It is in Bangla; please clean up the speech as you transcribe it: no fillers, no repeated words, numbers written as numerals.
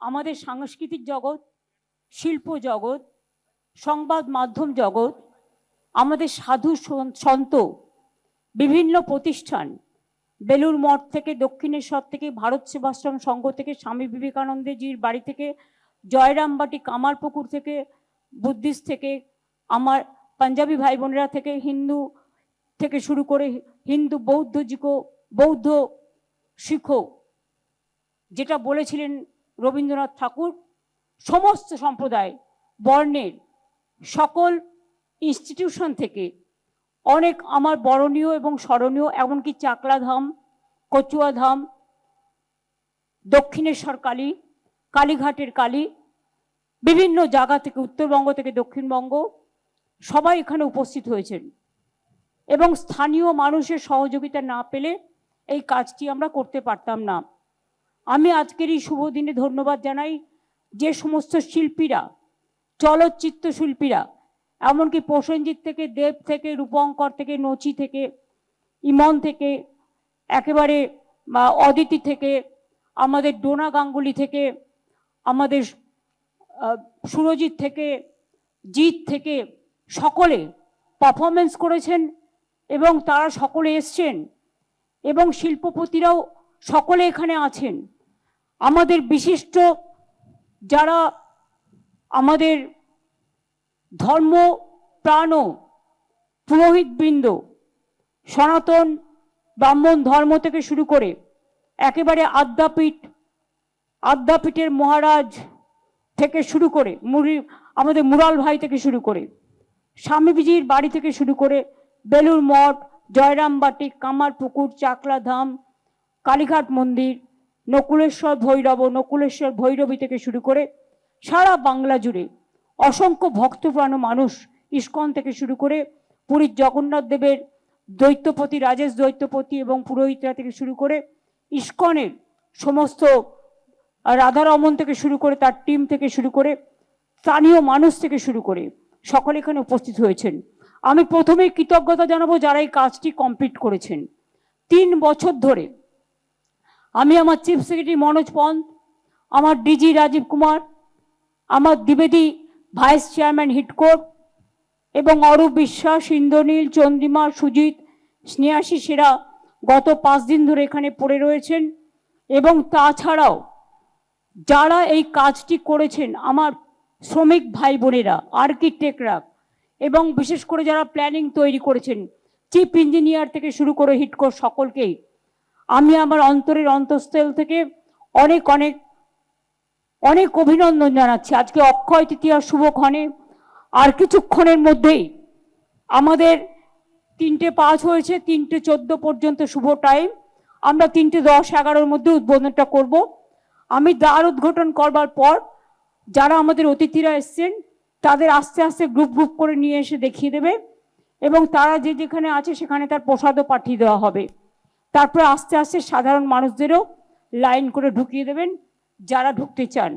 আমাদের সাংস্কৃতিক জগৎ, শিল্প জগৎ, সংবাদ মাধ্যম জগৎ, আমাদের সাধু সন্ত, বিভিন্ন প্রতিষ্ঠান, বেলুর মঠ থেকে, দক্ষিণেশ্বর থেকে, ভারত সেবাশ্রম সংঘ থেকে, স্বামী বিবেকানন্দজির বাড়ি থেকে, জয়রামবাটি কামারপুকুর থেকে, বুদ্ধিস্ট থেকে, আমার পাঞ্জাবি ভাই বোনেরা থেকে, হিন্দু থেকে শুরু করে হিন্দু বৌদ্ধ শিখো, যেটা বলেছিলেন রবীন্দ্রনাথ ঠাকুর, সমস্ত সম্প্রদায় বর্ণের সকল ইনস্টিটিউশন থেকে অনেক আমার বরণীয় এবং স্মরণীয়, এমনকি চাকলা ধাম, কচুয়া ধাম, দক্ষিণেশ্বর কালী, কালীঘাটের কালী, বিভিন্ন জায়গা থেকে, উত্তরবঙ্গ থেকে দক্ষিণবঙ্গ, সবাই এখানে উপস্থিত হয়েছেন এবং স্থানীয় মানুষের সহযোগিতা না পেলে এই কাজটি আমরা করতে পারতাম না। আমি আজকের এই শুভ দিনে ধন্যবাদ জানাই যে সমস্ত শিল্পীরা, চলচ্চিত্র শিল্পীরা, এমনকি প্রসেনজিৎ থেকে, দেব থেকে, রূপঙ্কর থেকে, নচি থেকে, ইমন থেকে, একেবারে অদিতি থেকে, আমাদের ডোনা গাঙ্গুলি থেকে, আমাদের সুরজিৎ থেকে, জিৎ থেকে, সকলে পারফরমেন্স করেছেন এবং তারা সকলে এসছেন এবং শিল্পপতিরাও সকলে এখানে আছেন। আমাদের বিশিষ্ট যারা আমাদের ধর্ম প্রাণ পুরোহিতবৃন্দ, সনাতন ব্রাহ্মণ ধর্ম থেকে শুরু করে একেবারে আদ্যাপীঠের মহারাজ থেকে শুরু করে আমাদের মুরাল ভাই থেকে শুরু করে, স্বামীজির বাড়ি থেকে শুরু করে, বেলুর মঠ, জয়রামবাটি, কামারপুকুর, চাকলা ধাম, কালীঘাট মন্দির, নকুলেশ্বর ভৈরবী থেকে শুরু করে সারা বাংলা জুড়ে অসংখ্য ভক্তপ্রাণ মানুষ, ইস্কন থেকে শুরু করে পুরীর জগন্নাথ দেবের দৈত্যপতি, রাজেশ দৈত্যপতি এবং পুরোহিতরা থেকে শুরু করে ইস্কনের সমস্ত রাধারমন থেকে শুরু করে তার টিম থেকে শুরু করে স্থানীয় মানুষ থেকে শুরু করে সকলে এখানে উপস্থিত হয়েছেন। আমি প্রথমেই কৃতজ্ঞতা জানাবো যারা এই কাজটি কমপ্লিট করেছেন। 3 বছর ধরে আমি আমার চিফ সেক্রেটারি মনোজ পন্ত, আমার ডিজি রাজীব কুমার, আমার দ্বিবেদী ভাইস চেয়ারম্যান হিটকোর এবং অরূপ বিশ্বাস, ইন্দ্রনীল, চন্দ্রিমা, সুজিত, স্নেহাশী সেরা গত 5 দিন ধরে এখানে পড়ে রয়েছেন এবং তাছাড়াও যারা এই কাজটি করেছেন আমার শ্রমিক ভাই বোনেরা, আর্কিটেক্টরা এবং বিশেষ করে যারা প্ল্যানিং তৈরি করেছেন, চিফ ইঞ্জিনিয়ার থেকে শুরু করে হিটকোর, সকলকেই আমি আমার অন্তরের অন্তঃস্থল থেকে অনেক অনেক অনেক অভিনন্দন জানাচ্ছি। আজকে অক্ষয় তৃতীয়ার শুভক্ষণে আর কিছুক্ষণের মধ্যেই আমাদের 3:05 হয়েছে, 3:14 পর্যন্ত শুভ টাইম। আমরা 3:10-11-র মধ্যে উদ্বোধনটা করব। আমি দ্বার উদ্ঘাটন করবার পর যারা আমাদের অতিথিরা এসছেন তাদের আস্তে আস্তে গ্রুপ করে নিয়ে এসে দেখিয়ে দেবে এবং তারা যে যেখানে আছে সেখানে তার প্রসাদও পাঠিয়ে দেওয়া হবে। তারপরে আস্তে আস্তে সাধারণ মানুষদেরও লাইন করে ঢুকিয়ে দেবেন যারা ঢুকতে চান।